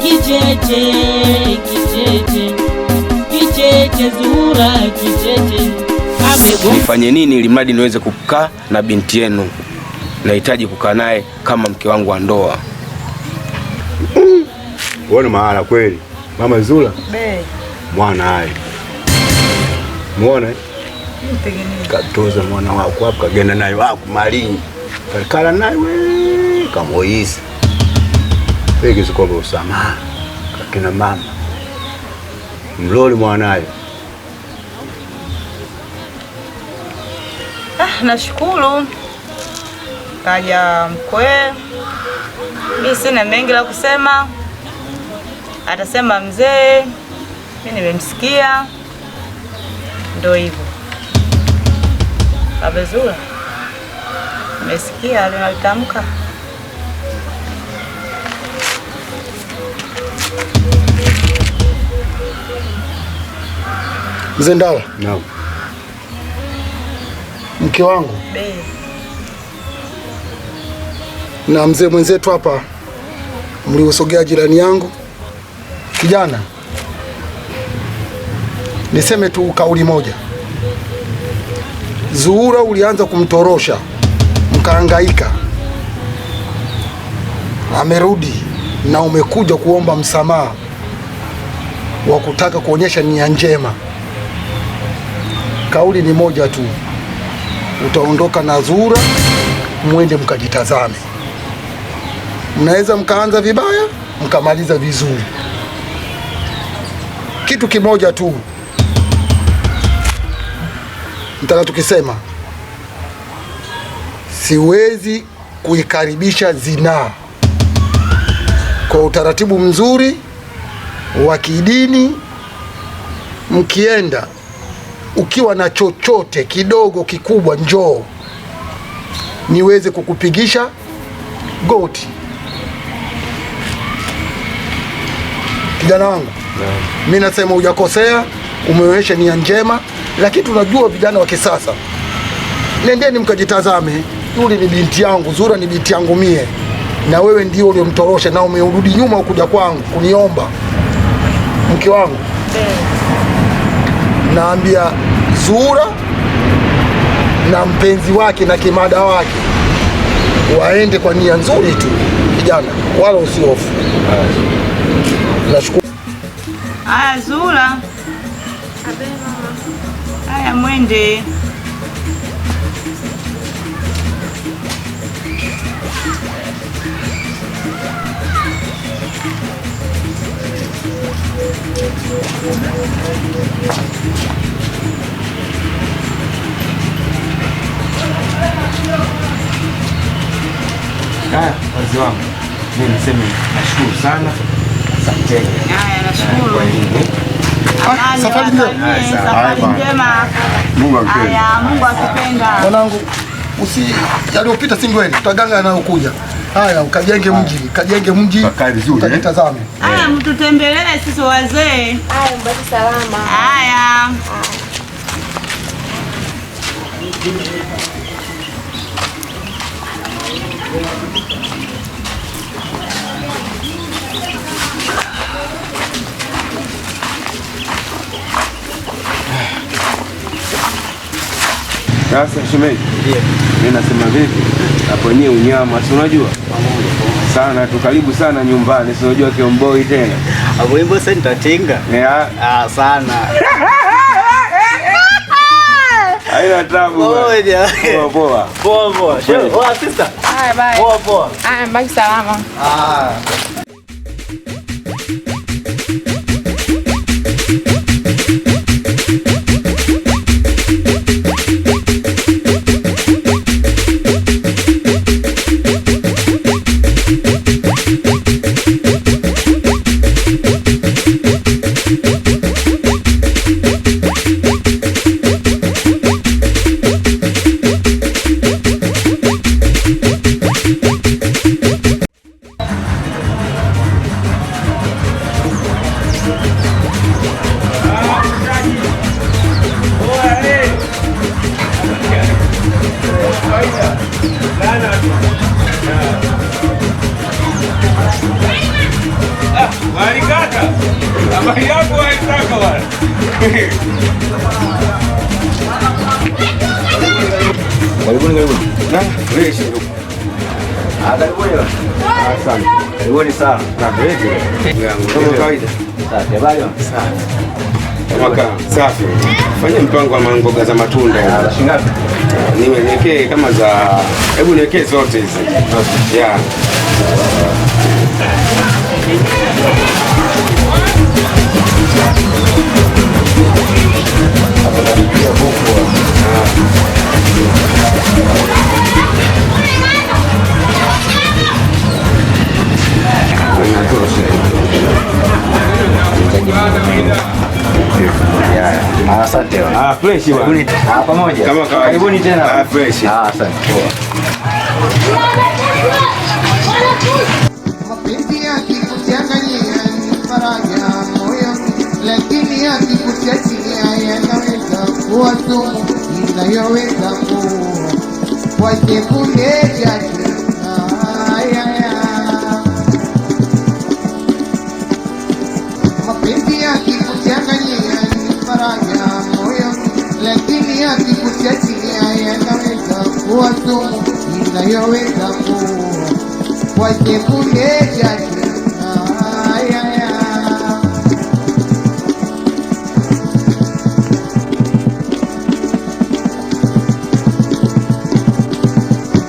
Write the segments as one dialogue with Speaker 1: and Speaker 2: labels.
Speaker 1: kicheche, kicheche, kicheche Zuhura, kicheche.
Speaker 2: Nifanye nini ili mradi niweze kukaa na binti yenu? Nahitaji kukaa naye kama mke wangu wa ndoa.
Speaker 3: Uone maana kweli. Mama Zula. Mwana hai. Muone? Katoza mwana wako hapo kagenda naye wako Malinyi. Kala naye we kamoyisi. Peke sikoba usama. Kakina mama. Mloli mwanaye.
Speaker 4: Nashukuru. Kaja mkwe. Mimi sina mengi la kusema. Atasema mzee. Mimi nimemsikia. Ndio hivyo. Baba Zula. Nimesikia alinitamka.
Speaker 5: Mzee Ndala.
Speaker 3: Naam.
Speaker 5: Mke wangu. Na mzee mwenzetu hapa mliosogea jirani yangu. Kijana. Niseme tu kauli moja. Zuhura ulianza kumtorosha. Mkahangaika. Amerudi na umekuja kuomba msamaha wa kutaka kuonyesha nia njema. Kauli ni moja tu. Utaondoka na Zuhura, mwende mkajitazame. Mnaweza mkaanza vibaya, mkamaliza vizuri. Kitu kimoja tu nitaka tukisema, siwezi kuikaribisha zinaa. Kwa utaratibu mzuri wa kidini, mkienda ukiwa na chochote kidogo kikubwa, njoo niweze kukupigisha goti. Kijana wangu, mimi nasema hujakosea, umeonyesha nia njema, lakini tunajua vijana wa kisasa. Nendeni mkajitazame, yule ni binti yangu, Zuhura ni binti yangu mie, na wewe ndio uliomtorosha na umerudi nyuma ukuja kwangu kuniomba. Mke wangu, naambia Zuhura na mpenzi wake na kimada wake waende kwa nia nzuri tu, kijana, wala usihofu. Nashukuru.
Speaker 4: Haya Zuhura. Haya mwende.
Speaker 2: Wazi wangu, mimi niseme nashukuru sana. Asante.
Speaker 4: Haya nashukuru.
Speaker 5: Safari njema.
Speaker 4: Safari njema.
Speaker 3: Mungu akipenda.
Speaker 4: Haya, Mungu akipenda.
Speaker 5: Mwanangu, yaliyopita si ngweli, tutaganga yanayokuja. Haya, ukajenge mji, ukajitazame.
Speaker 4: Haya, mtutembelee sisi wazee.
Speaker 6: Haya, mbaki salama.
Speaker 4: Haya.
Speaker 2: Sasa shemeji, mimi nasema vipi? Hapo ni unyama, si unajua? Sana tu karibu sana nyumbani, si unajua kiomboi tena.
Speaker 7: Hapo hivyo sasa nitatinga. Sana.
Speaker 2: Haina tabu. Poa.
Speaker 7: Poa. Poa sister.
Speaker 6: Haya, bye.
Speaker 7: Poa.
Speaker 6: Haya, mbaki salama.
Speaker 2: Mali kaka. Habari yako waitaka bwana.
Speaker 3: Karibuni.
Speaker 2: Na, fresh ndugu.
Speaker 3: Karibuni.
Speaker 2: Asante.
Speaker 3: Karibuni sana.
Speaker 2: Na vipi? Kama kawaida.
Speaker 3: Safi, habari?
Speaker 2: Safi. Mwaka safi. Fanya mpango wa mboga za matunda ya
Speaker 3: Shingapi?
Speaker 2: niwekee kama za, hebu niwekee zote hizi. Yeah.
Speaker 3: Asante.
Speaker 2: Fresh bwana.
Speaker 3: Pamoja.
Speaker 2: Kama kawaida.
Speaker 3: Karibuni tena.
Speaker 2: Fresh.
Speaker 3: Asante.
Speaker 8: Mapenzi yakikuchanganyia ni faraja moyoni, lakini yakikuchachia yanaweza kuwa sumu inayoweza kuua kwa sekunde chache. Mapenzi yakikuchanganyia ni faraja moyoni, lakini yakikuchachia yanaweza kuwa sumu inayoweza kuua kwa sekunde chache.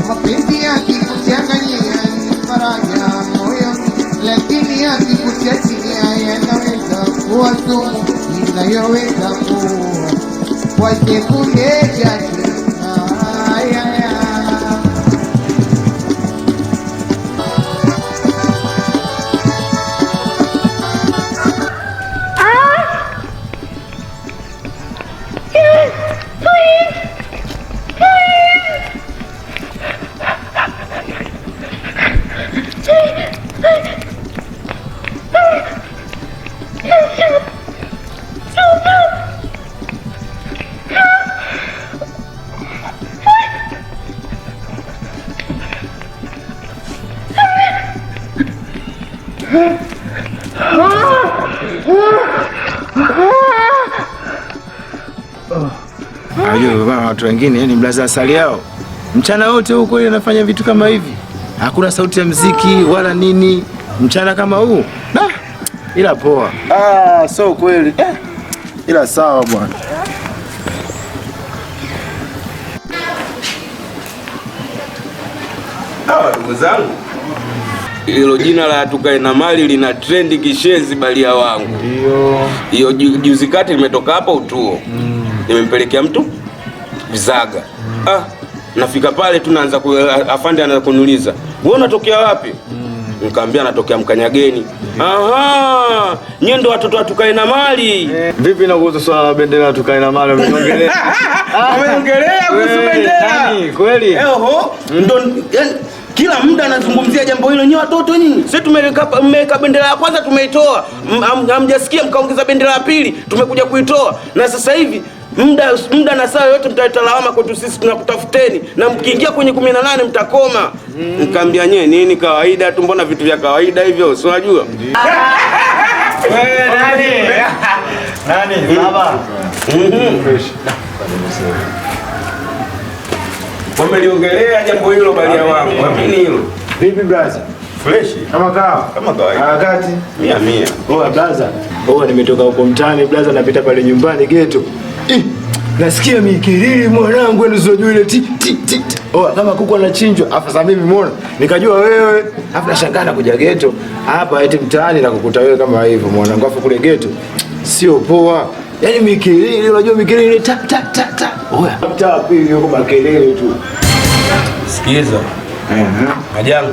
Speaker 8: Mapenzi yakikuchanganyia ni faraja moyoni, lakini yakikuchachia yanaweza kuwa sumu inayoweza kuua kwa sekunde chache.
Speaker 9: Ajua baba, watu wengine ni mlaza asali yao mchana wote huko, ile anafanya vitu kama hivi, hakuna sauti ya mziki wala nini mchana kama huu. Ila poa. So kweli ila sawa bwana.
Speaker 2: Ndugu zangu, hilo jina la tukae na mali lina trendi kishenzi balia wangu.
Speaker 9: Ndio.
Speaker 2: Hiyo juzi kati limetoka hapa Utuo. Nimempelekea mtu Vizaga. Nafika pale tu naanza afande anaanza kuniuliza, "Wewe unatokea wapi?" Nikamwambia natokea Mkanyageni. Aha! Nyie ndo watoto wa tukae na mali.
Speaker 9: Vipi na kuhusu swala la bendera tukae na mali umeongelea?
Speaker 2: Umeongelea kuhusu bendera?
Speaker 9: Kweli?
Speaker 2: Ndo kila muda anazungumzia jambo hilo. Nyie watoto nyinyi, sisi tumeweka bendera ya kwanza tumeitoa. Hamjasikia mkaongeza bendera ya pili, tumekuja kuitoa. Na sasa hivi muda na saa yote mtaleta lawama kwetu sisi, tunakutafuteni na mkiingia kwenye 18 mtakoma. Nikamwambia nyewe nini, kawaida tu, mbona vitu vya kawaida hivyo, si unajua?
Speaker 9: Wewe nani? Baba.
Speaker 2: Wameliongelea jambo hilo balia wangu. Amini hilo.
Speaker 9: Vipi brother?
Speaker 2: Fresh.
Speaker 9: Kama kawaida. Harakati
Speaker 2: 100.
Speaker 9: Oa brother. Nimetoka huko mtaani brother, napita pale nyumbani ghetto. Nasikia mikiriri mwanangu, unajua ile ti. Kama kuku anachinjwa. Sasa mimi muone, nikajua wewe. Nashangaa na kuja ghetto. Hapa eti mtaani na kukuta wewe kama hivyo mwanangu. Afu kule ghetto sio poa. Yaani mikiriri, unajua mikiriri ta. Mtaa pili yuko makelele tu.
Speaker 2: Sikiliza. Majanga.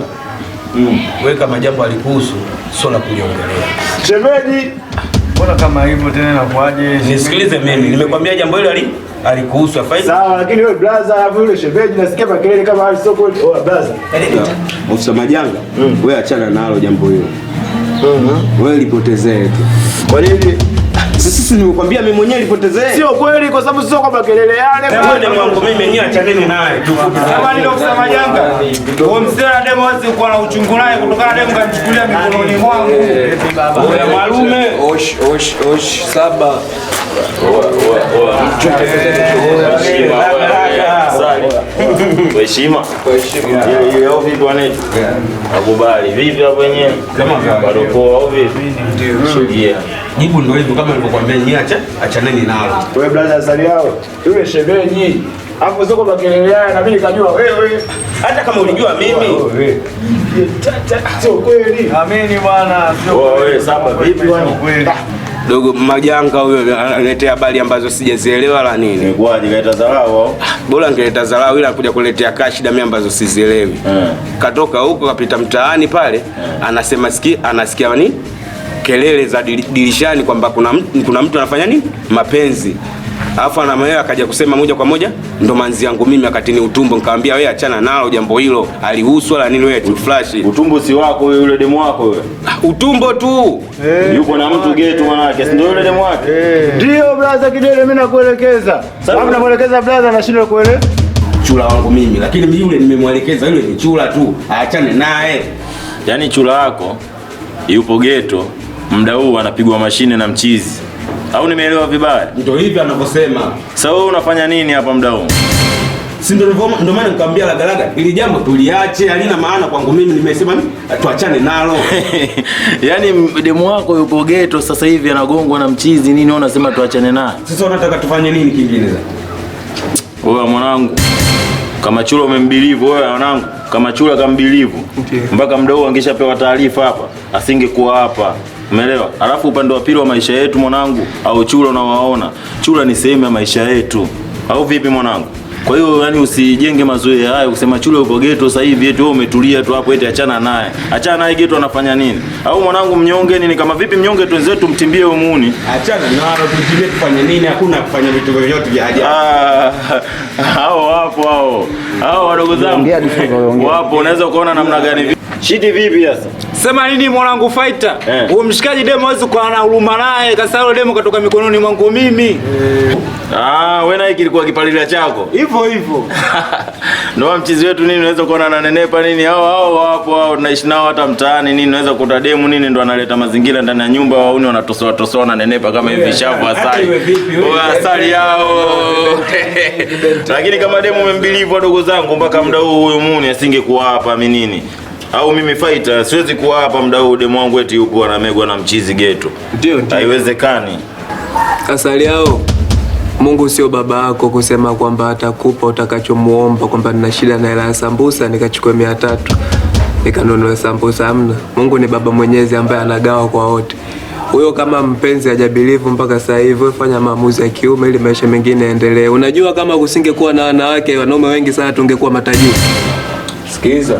Speaker 2: Wewe kama jambo alikuhusu, sio la kuliongelea.
Speaker 9: Shemeji, mbona kama hivyo tena inakuaje?
Speaker 2: Nisikilize mimi, nimekwambia jambo hilo alikuhusu afai.
Speaker 9: Sawa, lakini wewe brother, hapo yule shemeji nasikia makelele kama hali sio kweli. Brother.
Speaker 2: Ofisa Majanga, wewe achana nalo jambo hilo. Wewe lipotezee tu.
Speaker 9: Kwa nini?
Speaker 2: Sisi nimekwambia mimi mwenyewe nilipotezea.
Speaker 9: Sio kweli kwa sababu sio kwamba kelele yale.
Speaker 2: Wewe demu wangu mimi mwenyewe achaneni naye.
Speaker 9: Kama ndio kusema janga. Wewe msela demu wazi uko na uchungu naye kutokana demu kanichukulia mikononi mwangu.
Speaker 2: Wewe malume.
Speaker 10: Osh saba.
Speaker 11: Heshima. Ile au vipi wanetu? Akubali. Vipi hapo wenyewe?
Speaker 2: Kama
Speaker 11: bado poa au vipi? Ndio.
Speaker 2: Jibu ndio hivyo kama nilivyokuambia nyinyi achaneni nalo.
Speaker 9: Wewe brother sali yao. Yule shemeji. Hapo soko kwa kelele yake na mimi nikajua wewe.
Speaker 2: Hata kama ulijua mimi.
Speaker 9: Sio kweli. Ameni bwana.
Speaker 11: Wewe saba vipi bwana?
Speaker 9: Kweli.
Speaker 2: Dogo majanga huyo analetea habari ambazo sijazielewa la nini.
Speaker 11: Nimekuaje kaita dharau?
Speaker 2: Bora angeleta dharau ila anakuja kuletea kashi damu ambazo sizielewi. Katoka huko kapita mtaani pale anasikia nini? Kelele za dirishani kwamba kuna mtu anafanya nini? Mapenzi. Alafu ana maana akaja kusema moja kwa moja ndo manzi yangu mimi wakati ni utumbo, nikamwambia wewe achana nalo jambo hilo. Alihusu wala nini wewe tu flash.
Speaker 11: Utumbo si wako wewe, yule demu wako wewe.
Speaker 2: Utumbo tu.
Speaker 11: Yuko na mtu getu manake, si ndio yule demu wake?
Speaker 9: Ndio brother Kidele mimi nakuelekeza. Sababu namuelekeza brother anashindwa kuelewa.
Speaker 2: Chula wangu mimi, lakini yule nimemwelekeza yule ni chula tu. Aachane naye.
Speaker 11: Yaani chula wako yupo geto, muda huu anapigwa mashine na mchizi. Au nimeelewa vibaya?
Speaker 2: Ndio hivi anavyosema.
Speaker 11: Sasa wewe unafanya nini hapa muda huu?
Speaker 2: Si ndio maana nikamwambia lagalaga ili jambo tuliache, halina maana kwangu mimi, nimesema tuachane nalo.
Speaker 11: Yaani demu wako yupo geto sasa hivi anagongwa na mchizi nini, unasema tuachane naye?
Speaker 2: Sasa unataka tufanye nini kingine sasa?
Speaker 11: Wewe mwanangu, kama chula umembilivu wewe mwanangu, kama chula kambilivu. Mpaka muda huu angeshapewa taarifa hapa, asingekuwa hapa. Umeelewa? Alafu upande wa pili wa maisha yetu mwanangu, au chula unawaona. Chula ni sehemu ya maisha yetu. Au vipi mwanangu? Kwa hiyo yani usijenge mazoea haya kusema chula upo geto sasa hivi eti wewe umetulia tu hapo eti achana naye. Achana naye geto anafanya nini? Au mwanangu mnyonge nini, kama vipi mnyonge twenzetu mtimbie umuuni?
Speaker 2: Achana nalo tujibie tufanye nini? Hakuna kufanya vitu vyovyote vya ajabu.
Speaker 11: Hao wapo hao. Hao wadogo zangu. Wapo, unaweza kuona namna gani? Shiti vipi sasa?
Speaker 10: Sema nini mwanangu fighter? Huyo mshikaji demo hawezi kuwa na huruma naye, kasalo demo katoka mikononi mwangu mimi.
Speaker 11: Wewe naye kilikuwa kipalilia chako.
Speaker 10: Hivyo.
Speaker 11: Ndio mchizi wetu nini, unaweza kuona ananenepa nini, hao wapo tunaishi nao hata mtaani nini, unaweza kuta demu nini ndo analeta mazingira ndani ya nyumba, wauni wanatosoa na nenepa kama hivi shavu asali. Asali yao. Lakini kama demu umembilivu wadogo zangu mpaka muda huu huyo muni asingekuwa hapa mimi nini? Au mimi fighter siwezi kuwa hapa muda huu demu wangu eti yupo anamegwa na mchizi geto. Ndio. Haiwezekani.
Speaker 10: Asali yao. Mungu sio baba yako kusema kwamba atakupa utakachomuomba, kwamba nina shida na hela ya sambusa nikachukua 300 nikanunua sambusa. Hamna. Mungu ni baba mwenyezi ambaye anagawa kwa wote. Huyo kama mpenzi hajabilivu mpaka sasa hivi, wewe fanya maamuzi ya kiume ili maisha mengine yaendelee. Unajua kama kusingekuwa na wanaume wengi sana tungekuwa matajiri.
Speaker 2: Sikiliza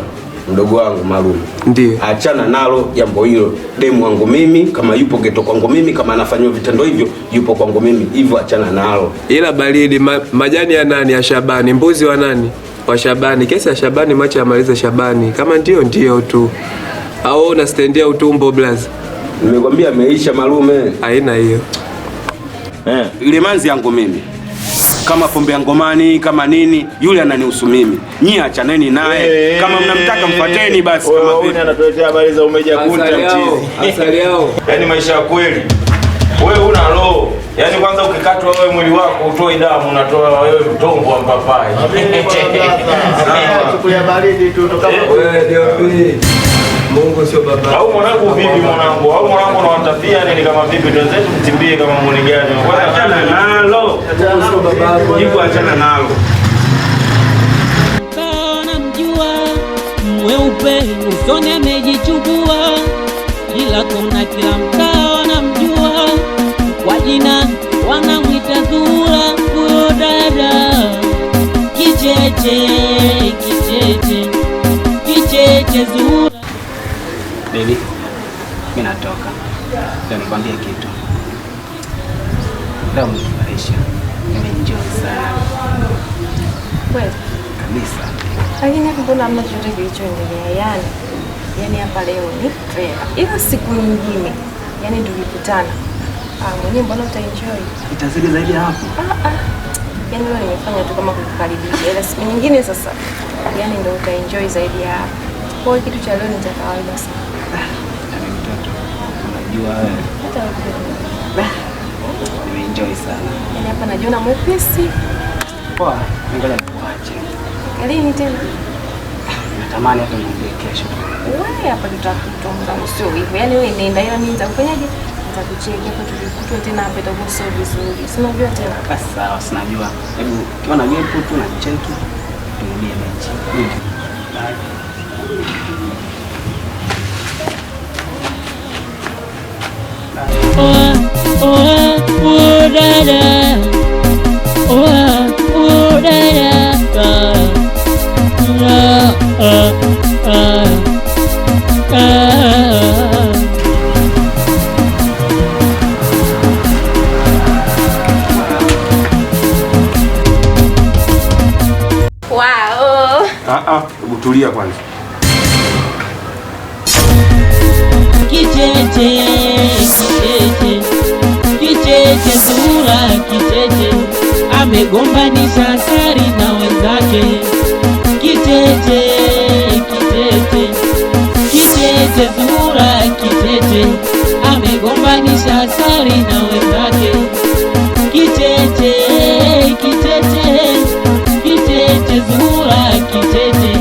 Speaker 2: mdogo wangu Marume.
Speaker 10: Ndio.
Speaker 2: Achana nalo jambo hilo. Demu wangu mimi kama yupo geto kwangu mimi, kama anafanywa vitendo hivyo yupo kwangu mimi. Hivyo achana nalo.
Speaker 10: Ila baridi majani ya nani? Ya Shabani. Mbuzi wa nani? Wa Shabani. Kesi ya Shabani mwache amalize Shabani. Kama ndio tu. Au unastendia utumbo blaza.
Speaker 2: Nimekwambia ameisha Marume.
Speaker 10: Haina hiyo.
Speaker 2: Ile manzi yangu mimi. Kama pombe ya ngomani, kama nini, yule ananihusu mimi. Nyie achaneni naye. Kama mnamtaka mfuateni basi kama
Speaker 11: vipi. Anatuletea habari za umeja kunta mchizi.
Speaker 10: Asali yao.
Speaker 11: Yaani maisha ya kweli. Wewe una roho. Yaani kwanza ukikatwa wewe mwili wako utoi damu, unatoa wewe mtombo wa mpapai.
Speaker 9: Chukulia baridi tu toka
Speaker 10: wewe ndio pili. Mungu sio baba.
Speaker 11: Au mwanangu vipi mwanangu? Au mwanangu unawatafia nini kama vipi? Twenzetu mtimbie kama muone gani.
Speaker 2: Achana nalo.
Speaker 10: Sio baba.
Speaker 2: Jiko achana nalo.
Speaker 1: Kana mjua mweupe usoni amejichubua, ila kuna kila mtaa wanamjua kwa jina wanamwita Zura. Huyo dada kicheche Zura.
Speaker 7: Baby, mimi natoka. Ndio nikwambie kitu. Leo mfurahisha. Nimeenjoy sana.
Speaker 6: Kweli?
Speaker 7: Kabisa.
Speaker 6: Lakini hapo kuna mna chochote kilichoendelea yani hapa leo ni trailer. Ila siku nyingine yani tukikutana Mwenyewe mbona utaenjoy?
Speaker 7: Itazidi zaidi hapo.
Speaker 6: Yaani leo nimefanya tu kama kukukaribisha. Ila siku nyingine sasa yaani ndio utaenjoy zaidi ya hapo. Kwa hiyo kitu cha leo ni cha kawaida sana.
Speaker 7: Mimi mtoto. Unajua wewe.
Speaker 6: Hata wewe.
Speaker 7: Nimeenjoy sana.
Speaker 6: Yaani hapa najiona mwepesi.
Speaker 7: Poa, ngoja nikuache.
Speaker 6: Lini tena?
Speaker 7: Natamani hata niambie kesho.
Speaker 6: Wewe hapa tutakutonga sio hivyo. Yaani wewe nenda, ila mimi nitakufanyaje? Nitakucheki hapo tukikutwa tena hapa itakuwa sio vizuri. Si unajua tena.
Speaker 7: Basi sawa, sinajua. Hebu ukiwa na game tu na cheki turudie mechi. Bye.
Speaker 9: Hebu tulia kwanza.
Speaker 1: Kicheche, kicheche, kicheche sura kicheche, amegombanisha Asali na wenzake. Kicheche, kicheche, kicheche sura kicheche, amegombanisha Asali na wenzake. Kicheche, kicheche, kicheche sura kicheche,